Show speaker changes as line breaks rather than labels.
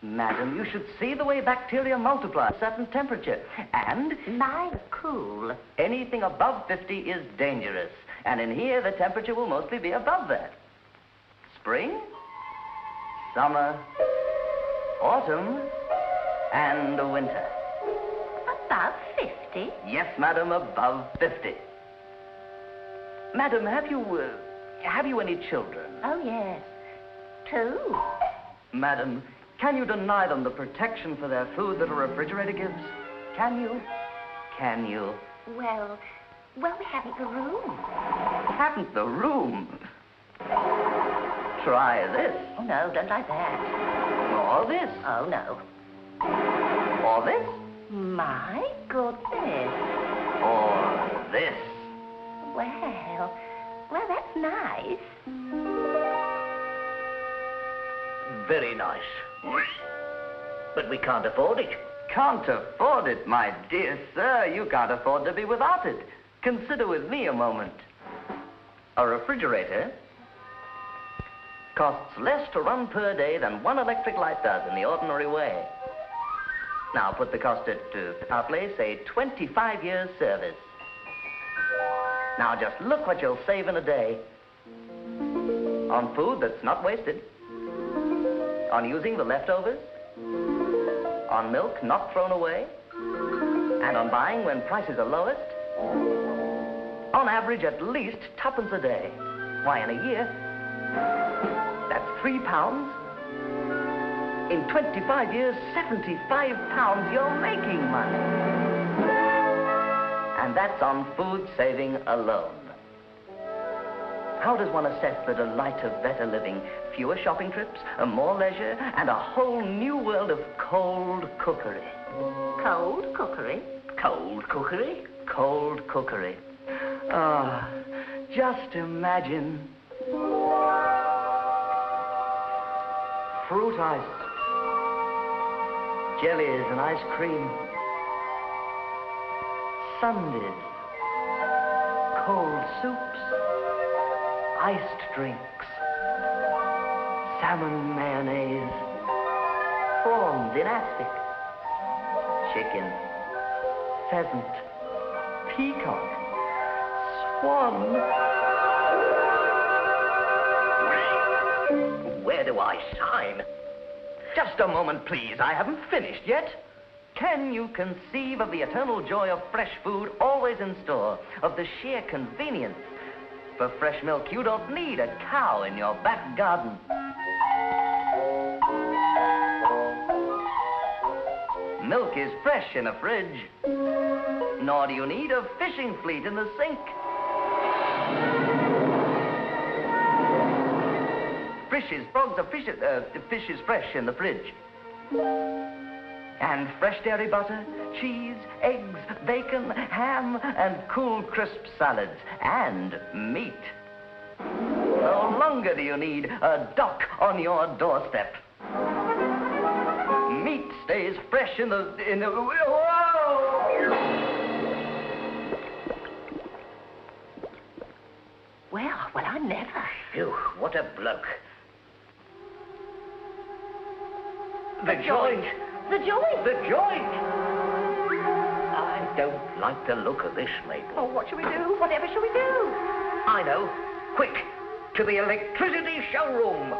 Madam, you should see the way bacteria multiply at a certain temperature. And
Mine's cool.
anything above 50 is dangerous. And in here, the temperature will mostly be above that. Spring, summer, autumn, and winter.
Above 50?
Yes, madam, above 50. Madam, have you any children?
Oh, yes. 2.
Madam, can you deny them the protection for their food that a refrigerator gives? Can you? Can you?
Well, we haven't the room.
Haven't the room? Try this.
Oh, no, don't like that.
Or this.
Oh, no.
Or this.
My goodness.
Or this.
Well, that's nice.
Very nice. But we can't afford it.
Can't afford it, my dear sir. You can't afford to be without it. Consider with me a moment. A refrigerator costs less to run per day than one electric light does in the ordinary way. Now put the cost at outlay, say 25 years service. Now just look what you'll save in a day. On food that's not wasted. On using the leftovers. On milk not thrown away. And on buying when prices are lowest. On average, at least 2p a day. Why, in a year, that's £3. In 25 years, £75 you're making money. And that's on food saving alone. How does one assess the delight of better living? Fewer shopping trips, more leisure, and a whole new world of cold cookery.
Cold cookery?
Cold cookery? Cold cookery. Ah, just imagine. Fruit ice. Jellies and ice cream. Sundaes. Cold soups. Iced drinks. Salmon mayonnaise. Prawns in aspic. Chicken. Pheasant. Peacock. Swan.
Where do I sign?
Just a moment, please. I haven't finished yet. Can you conceive of the eternal joy of fresh food always in store, of the sheer convenience? For fresh milk, you don't need a cow in your back garden. Milk is fresh in a fridge. Nor do you need a fishing fleet in the sink. Fish is fresh in the fridge. And fresh dairy butter, cheese, eggs, bacon, ham, and cool crisp salads, and meat. No longer do you need a dock on your doorstep. Meat stays fresh in the... Whoa!
Well, I never.
Phew, what a bloke.
The joint!
The joint!
The joint!
I don't like the look of this, Mabel.
Oh, what shall we do? Whatever shall we do?
I know. Quick, to the electricity showroom.